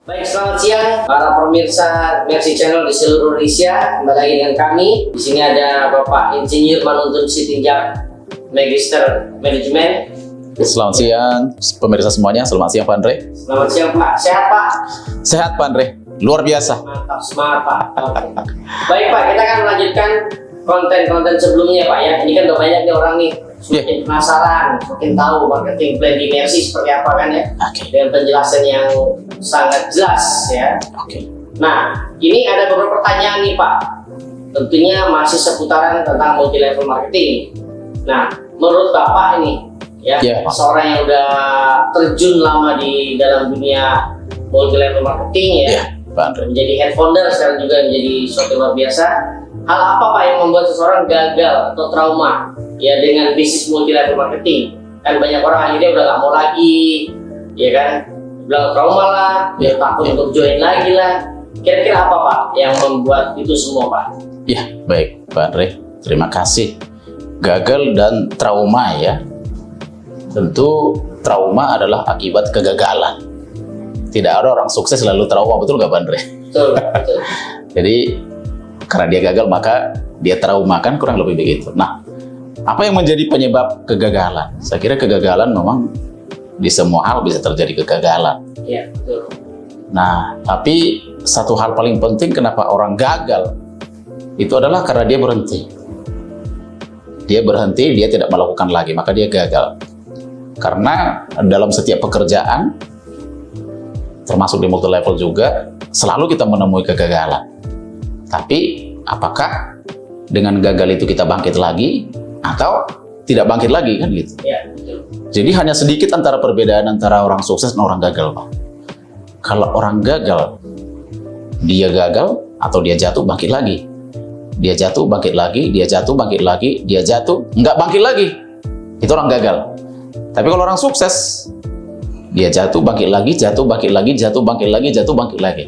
Baik, selamat siang para pemirsa Mercy Channel di seluruh Indonesia. Kembali lagi dengan kami. Di sini ada Bapak Insinyur Manuntun Sitinjak, Magister Manajemen. Selamat siang pemirsa semuanya. Selamat siang Pak Andre. Selamat siang Pak. Sehat Pak? Sehat Pak Andre. Luar biasa. Mantap, semangat Pak. Oke. Baik Pak, kita akan melanjutkan konten-konten sebelumnya Pak ya. Ini kan udah banyak nih orang nih semakin penasaran, semakin tahu marketing plan di Mercy seperti apa kan ya. Dengan penjelasan yang sangat jelas ya. Nah, ini ada beberapa pertanyaan nih Pak. Tentunya masih seputaran tentang multi level marketing. Nah, menurut Bapak ini ya, seorang yang udah terjun lama di dalam dunia multi level marketing ya, menjadi head founder, sekarang juga menjadi sesuatu luar biasa. Hal apa Pak yang membuat seseorang gagal atau trauma ya dengan bisnis multi level marketing? Kan banyak orang akhirnya udah gak mau lagi, ya kan? Bilang trauma lah, dia takut untuk join lagi lah. Kira-kira apa Pak yang membuat itu semua Pak? Ya, baik Pak Andre. Terima kasih. Gagal dan trauma ya. Tentu trauma adalah akibat kegagalan. Tidak ada orang sukses selalu trauma, betul nggak Pak Andre? Betul, betul. Jadi karena dia gagal maka dia trauma, kan kurang lebih begitu. Nah, apa yang menjadi penyebab kegagalan? Saya kira kegagalan memang di semua hal bisa terjadi kegagalan. Iya, betul. Nah, tapi satu hal paling penting kenapa orang gagal itu adalah karena dia berhenti. Dia berhenti, dia tidak melakukan lagi, maka dia gagal. Karena dalam setiap pekerjaan, termasuk di multi level juga, selalu kita menemui kegagalan. Tapi apakah dengan gagal itu kita bangkit lagi atau tidak bangkit lagi, kan gitu? Iya, betul. Jadi hanya sedikit antara perbedaan antara orang sukses dan orang gagal, Pak. Kalau orang gagal, dia gagal atau dia jatuh bangkit lagi. Dia jatuh bangkit lagi, dia jatuh bangkit lagi, dia jatuh nggak bangkit lagi. Itu orang gagal. Tapi kalau orang sukses, dia jatuh bangkit lagi, jatuh bangkit lagi, jatuh bangkit lagi, jatuh bangkit lagi.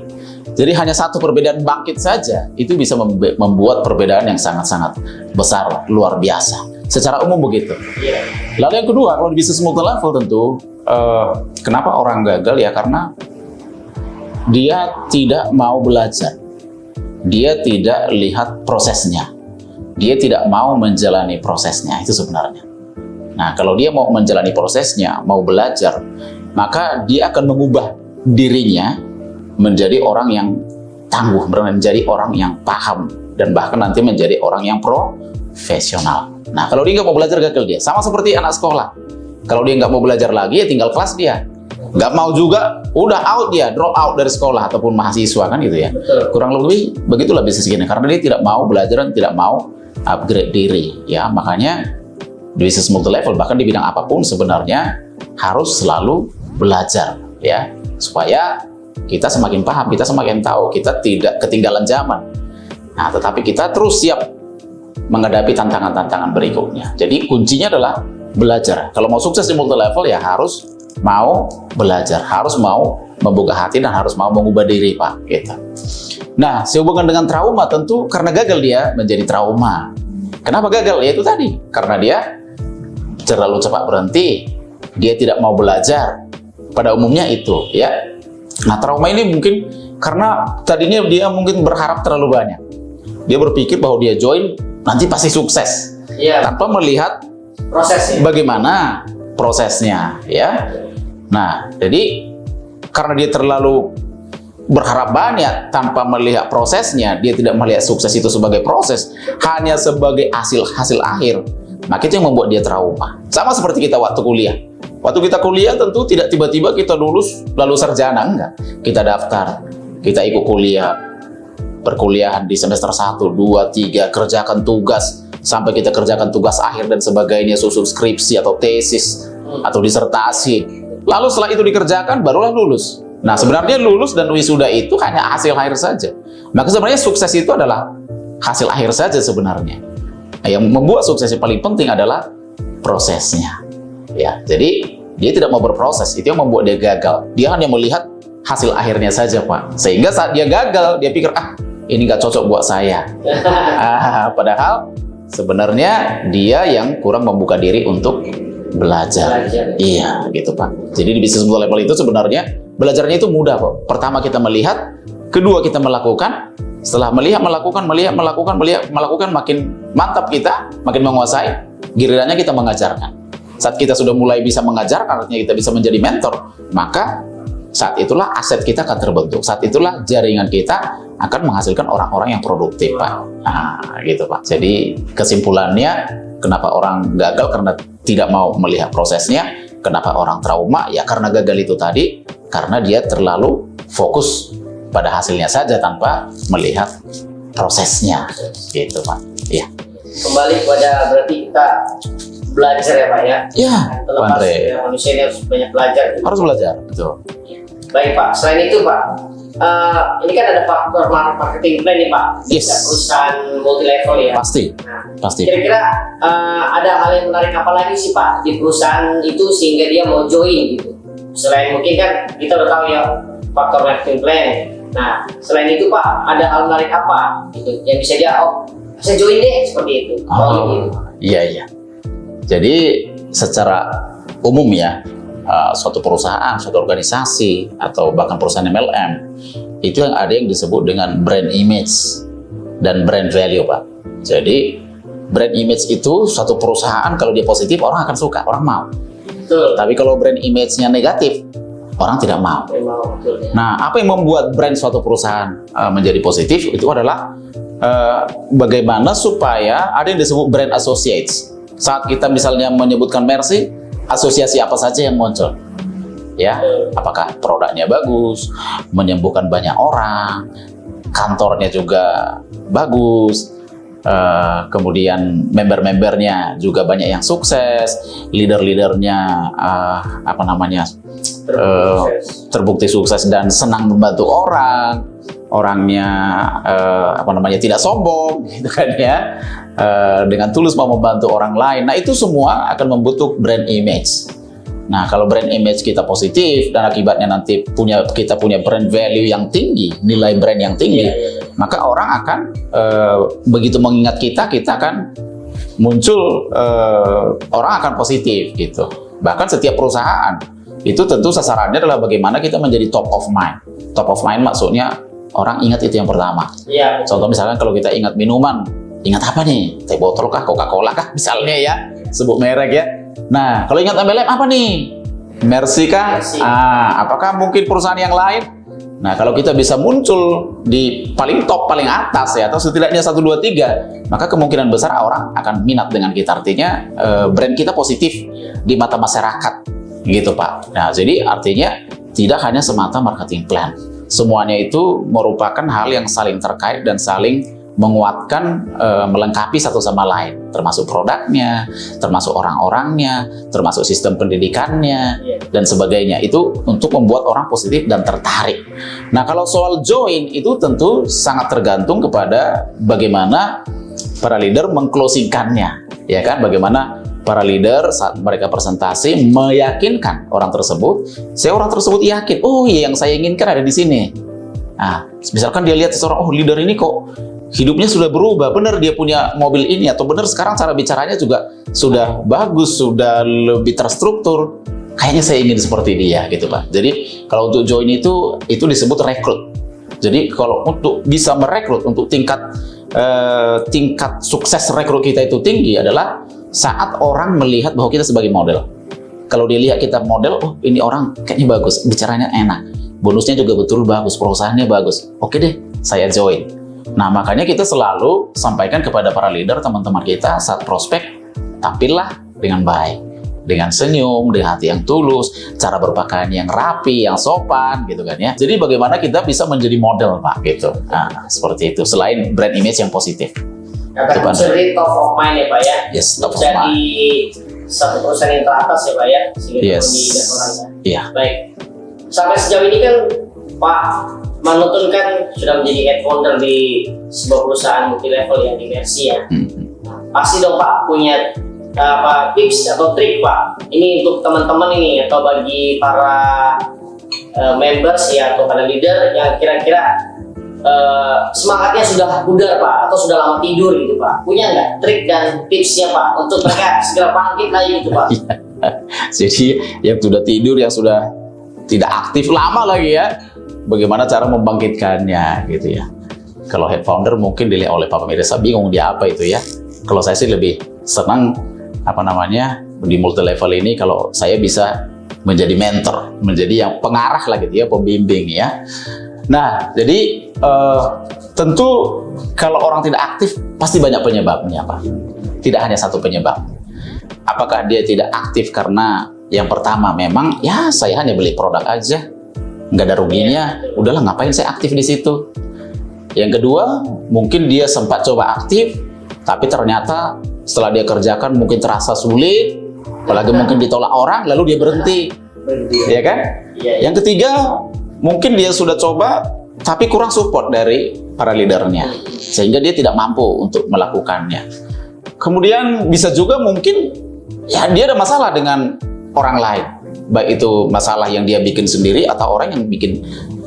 Jadi hanya satu perbedaan bangkit saja, itu bisa membuat perbedaan yang sangat-sangat besar, luar biasa. Secara umum begitu. Iya. Lalu yang kedua, kalau di bisnis multi level tentu, kenapa orang gagal ya? Karena dia tidak mau belajar. Dia tidak lihat prosesnya. Dia tidak mau menjalani prosesnya, itu sebenarnya. Nah, kalau dia mau menjalani prosesnya, mau belajar, maka dia akan mengubah dirinya menjadi orang yang tangguh, menjadi orang yang paham, dan bahkan nanti menjadi orang yang profesional. Nah, kalau dia nggak mau belajar, gagal dia. Sama seperti anak sekolah. Kalau dia nggak mau belajar lagi, ya tinggal kelas dia. Nggak mau juga, udah out dia, drop out dari sekolah ataupun mahasiswa, kan gitu ya. Betul. Kurang lebih begitulah bisnis gini, karena dia tidak mau belajar dan tidak mau upgrade diri. Ya, makanya di bisnis multi level, bahkan di bidang apapun sebenarnya harus selalu belajar, ya, supaya kita semakin paham, kita semakin tahu, kita tidak ketinggalan zaman. Nah, tetapi kita terus siap menghadapi tantangan-tantangan berikutnya. Jadi kuncinya adalah belajar. Kalau mau sukses di multi level ya harus mau belajar, harus mau membuka hati dan harus mau mengubah diri, Pak. Gitu. Nah, sehubungan dengan trauma, tentu karena gagal dia menjadi trauma. Kenapa gagal? Ya itu tadi, karena dia terlalu cepat berhenti, dia tidak mau belajar. Pada umumnya itu, ya. Nah, trauma ini mungkin karena tadinya dia mungkin berharap terlalu banyak. Dia berpikir bahwa dia join nanti pasti sukses, tanpa melihat Prosesnya. bagaimana prosesnya, ya. Nah, jadi karena dia terlalu berharap banyak tanpa melihat prosesnya, dia tidak melihat sukses itu sebagai proses, hanya sebagai hasil akhir. Maka itu yang membuat dia trauma. Sama seperti kita waktu kuliah. Waktu kita kuliah tentu tidak tiba-tiba kita lulus lalu sarjana, enggak. Kita daftar, kita ikut kuliah, perkuliahan di semester 1, 2, 3, kerjakan tugas, sampai kita kerjakan tugas akhir dan sebagainya, susun skripsi atau tesis, atau disertasi. Lalu setelah itu dikerjakan, barulah lulus. Nah, sebenarnya lulus dan wisuda itu hanya hasil akhir saja. Maka sebenarnya sukses itu adalah hasil akhir saja sebenarnya. Nah, yang membuat sukses yang paling penting adalah prosesnya. Ya, jadi dia tidak mau berproses, itu yang membuat dia gagal. Dia hanya melihat hasil akhirnya saja, Pak. Sehingga saat dia gagal, dia pikir, ini nggak cocok buat saya. Padahal sebenarnya dia yang kurang membuka diri untuk belajar. Iya, gitu Pak. Jadi di bisnis multi level itu sebenarnya belajarnya itu mudah kok. Pertama kita melihat, kedua kita melakukan. Setelah melihat, melakukan, makin mantap kita, makin menguasai. Gilirannya kita mengajarkan. Saat kita sudah mulai bisa mengajarkan, artinya kita bisa menjadi mentor, maka saat itulah aset kita akan terbentuk. Saat itulah jaringan kita akan menghasilkan orang-orang yang produktif, Pak. Nah, gitu Pak. Jadi kesimpulannya, kenapa orang gagal karena tidak mau melihat prosesnya, kenapa orang trauma, ya karena gagal itu tadi, karena dia terlalu fokus pada hasilnya saja tanpa melihat prosesnya, gitu Pak. Iya. Kembali kepada berarti kita belajar ya Pak ya. Iya. Terlepas ya, manusia ini harus banyak belajar. Harus belajar, betul. Baik Pak, selain itu Pak, ini kan ada faktor marketing plan nih Pak, di perusahaan multi level ya. Pasti, nah, pasti. Kira-kira ada hal yang menarik apa lagi sih Pak di perusahaan itu sehingga dia mau join gitu? Selain mungkin kan kita udah tahu ya faktor marketing plan. Nah, selain itu Pak, ada hal menarik apa gitu yang bisa dia saya join deh seperti itu. Iya. Jadi secara umum ya, suatu perusahaan, suatu organisasi, atau bahkan perusahaan MLM, itu yang ada yang disebut dengan brand image dan brand value, Pak. Jadi, brand image itu suatu perusahaan kalau dia positif, orang akan suka, orang mau. Betul. Tapi kalau brand image-nya negatif, orang tidak mau. Betul, ya. Nah, apa yang membuat brand suatu perusahaan menjadi positif, itu adalah bagaimana supaya ada yang disebut brand associates. Saat kita misalnya menyebutkan Mercy, asosiasi apa saja yang muncul, ya? Apakah produknya bagus, menyembuhkan banyak orang, kantornya juga bagus, kemudian member-membernya juga banyak yang sukses, leader-leadernya terbukti sukses dan senang membantu orang, orangnya tidak sombong, gitu kan ya. Dengan tulus mau membantu orang lain. Nah, itu semua akan membentuk brand image. Nah, kalau brand image kita positif dan akibatnya nanti kita punya brand value yang tinggi, nilai brand yang tinggi, maka orang akan begitu mengingat kita akan muncul, orang akan positif gitu. Bahkan setiap perusahaan itu tentu sasarannya adalah bagaimana kita menjadi top of mind. Top of mind maksudnya orang ingat itu yang pertama. Contoh misalkan kalau kita ingat minuman, ingat apa nih? Teh botol kah? Coca-Cola kah? Misalnya ya, sebut merek ya. Nah, kalau ingat MLM apa nih? Mercy kah? Apakah mungkin perusahaan yang lain? Nah, kalau kita bisa muncul di paling top, paling atas ya, atau setidaknya 1, 2, 3, maka kemungkinan besar orang akan minat dengan kita. Artinya brand kita positif di mata masyarakat, gitu Pak. Nah, jadi artinya tidak hanya semata marketing plan. Semuanya itu merupakan hal yang saling terkait dan saling menguatkan, melengkapi satu sama lain, termasuk produknya, termasuk orang-orangnya, termasuk sistem pendidikannya, dan sebagainya. Itu untuk membuat orang positif dan tertarik. Nah, kalau soal join itu tentu sangat tergantung kepada bagaimana para leader mengclosingkannya, ya kan? Bagaimana para leader saat mereka presentasi meyakinkan orang tersebut, orang tersebut yakin, oh iya yang saya inginkan ada di sini. Nah, misalkan dia lihat seseorang, oh leader ini kok hidupnya sudah berubah, benar dia punya mobil ini, atau benar sekarang cara bicaranya juga sudah bagus, sudah lebih terstruktur, kayaknya saya ingin seperti dia, gitu Pak. Jadi kalau untuk join itu disebut rekrut. Jadi kalau untuk bisa merekrut, untuk tingkat sukses rekrut kita itu tinggi adalah saat orang melihat bahwa kita sebagai model. Kalau dia lihat kita model, oh ini orang kayaknya bagus, bicaranya enak, bonusnya juga betul bagus, perusahaannya bagus, oke deh, saya join. Nah, makanya kita selalu sampaikan kepada para leader, teman-teman kita saat prospek, tampillah dengan baik, dengan senyum, dengan hati yang tulus, cara berpakaian yang rapi, yang sopan, gitu kan ya. Jadi bagaimana kita bisa menjadi model, Pak, gitu. Nah, seperti itu. Selain brand image yang positif. Katakan sering top of mind ya Pak ya. Yes, top of mind. Jadi satu perusahaan yang teratas ya Pak ya, sehingga dan orangnya. Iya. Baik. Sampai sejauh ini kan Pak Manutun kan sudah menjadi head founder di sebuah perusahaan multi level yang di Mercy ya. Pasti dong Pak punya tips atau trik Pak. Ini untuk teman-teman ini atau bagi para members ya atau para leader yang kira-kira semangatnya sudah pudar Pak atau sudah lama tidur gitu Pak. Punya nggak trik dan tipsnya Pak untuk mereka segera bangkit lagi gitu Pak? Jadi yang sudah tidur, yang sudah tidak aktif lama lagi ya, bagaimana cara membangkitkannya gitu ya. Kalau head founder mungkin dilihat oleh Pak Pemirsa bingung dia apa itu ya. Kalau saya sih lebih senang di multi level ini kalau saya bisa menjadi mentor, menjadi yang pengarah lah gitu ya, pembimbing ya. Nah, jadi tentu kalau orang tidak aktif pasti banyak penyebabnya Pak. Tidak hanya satu penyebab. Apakah dia tidak aktif karena yang pertama memang ya saya hanya beli produk aja, nggak ada ruginya, udahlah ngapain saya aktif di situ. Yang kedua, mungkin dia sempat coba aktif, tapi ternyata setelah dia kerjakan mungkin terasa sulit, apalagi mungkin ditolak orang, lalu dia berhenti, ya kan? Yang ketiga, mungkin dia sudah coba, tapi kurang support dari para leadernya, sehingga dia tidak mampu untuk melakukannya. Kemudian bisa juga mungkin ya dia ada masalah dengan orang lain, baik itu masalah yang dia bikin sendiri atau orang yang bikin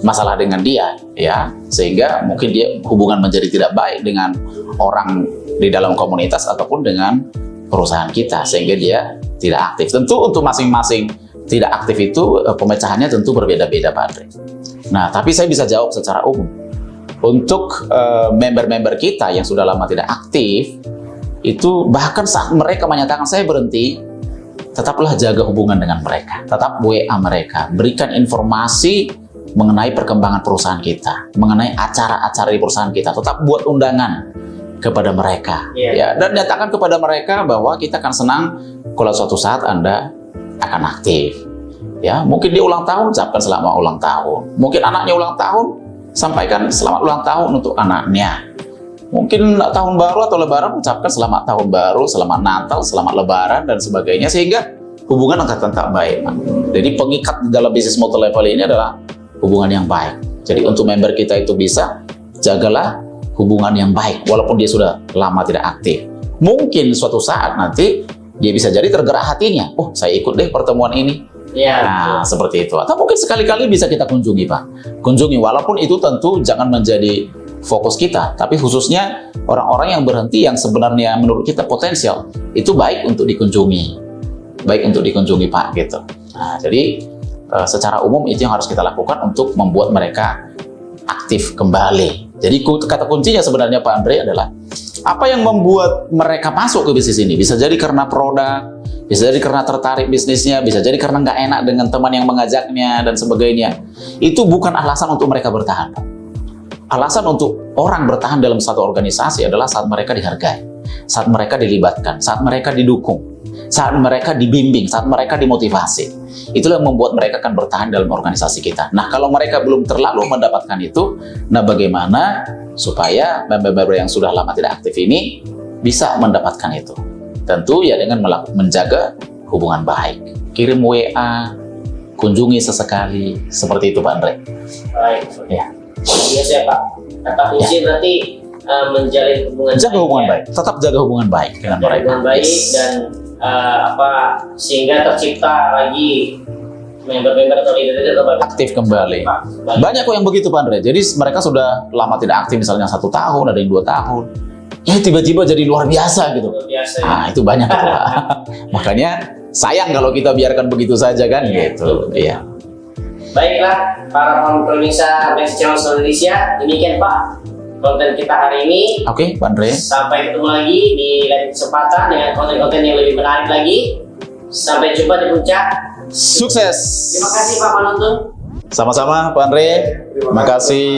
masalah dengan dia, ya, sehingga mungkin dia hubungan menjadi tidak baik dengan orang di dalam komunitas ataupun dengan perusahaan kita, sehingga dia tidak aktif. Tentu untuk masing-masing tidak aktif itu pemecahannya tentu berbeda-beda Pak Andre. Nah, tapi saya bisa jawab secara umum. Untuk member-member kita yang sudah lama tidak aktif, itu bahkan saat mereka menyatakan saya berhenti, tetaplah jaga hubungan dengan mereka, tetap WA mereka, berikan informasi mengenai perkembangan perusahaan kita, mengenai acara-acara di perusahaan kita, tetap buat undangan kepada mereka, ya, dan nyatakan kepada mereka bahwa kita akan senang kalau suatu saat Anda akan aktif. Ya, mungkin dia ulang tahun, ucapkan selamat ulang tahun. Mungkin anaknya ulang tahun, sampaikan selamat ulang tahun untuk anaknya. Mungkin tahun baru atau lebaran, ucapkan selamat tahun baru, selamat Natal, selamat lebaran, dan sebagainya, sehingga hubungan akan tetap baik. Jadi pengikat dalam bisnis multi level ini adalah hubungan yang baik. Jadi untuk member kita itu bisa, jagalah hubungan yang baik, walaupun dia sudah lama tidak aktif. Mungkin suatu saat nanti, dia bisa jadi tergerak hatinya, oh saya ikut deh pertemuan ini. Ya, nah, seperti itu. Atau mungkin sekali-kali bisa kita kunjungi Pak. Kunjungi, walaupun itu tentu jangan menjadi fokus kita, tapi khususnya orang-orang yang berhenti yang sebenarnya menurut kita potensial, itu baik untuk dikunjungi. Baik untuk dikunjungi Pak gitu. Nah, jadi secara umum itu yang harus kita lakukan untuk membuat mereka aktif kembali. Jadi kata kuncinya sebenarnya Pak Andre adalah apa yang membuat mereka masuk ke bisnis ini. Bisa jadi karena produk, bisa jadi karena tertarik bisnisnya, bisa jadi karena nggak enak dengan teman yang mengajaknya dan sebagainya. Itu bukan alasan untuk mereka bertahan, Pak. Alasan untuk orang bertahan dalam satu organisasi adalah saat mereka dihargai, saat mereka dilibatkan, saat mereka didukung, saat mereka dibimbing, saat mereka dimotivasi. Itulah yang membuat mereka akan bertahan dalam organisasi kita. Nah, kalau mereka belum terlalu mendapatkan itu, nah bagaimana supaya member-member yang sudah lama tidak aktif ini bisa mendapatkan itu? Tentu ya dengan menjaga hubungan baik. Kirim WA, kunjungi sesekali, seperti itu Pak Andre. Baik. Ya. Biasa ya Pak. Kata kunci berarti menjalin hubungan baik. Jaga hubungan baik. Tetap jaga hubungan baik dengan mereka. Hubungan baik dan sehingga tercipta lagi member-member atau leader-leader aktif kembali. Banyak kok yang begitu Pak Andre. Jadi mereka sudah lama tidak aktif, misalnya 1 tahun, ada yang 2 tahun. Ya tiba-tiba jadi luar biasa gitu. Luar biasa, ya. Nah, itu banyak tuh Pak. Makanya sayang kalau kita biarkan begitu saja kan gitu. Iya. Baiklah para pemirsa Messi Channel Indonesia, demikian Pak konten kita hari ini. Oke, Pak Andre. Sampai ketemu lagi di lain kesempatan dengan konten-konten yang lebih menarik lagi. Sampai jumpa di puncak. Sukses. Terima kasih Pak penonton. Sama-sama Pak Andre. Terima kasih.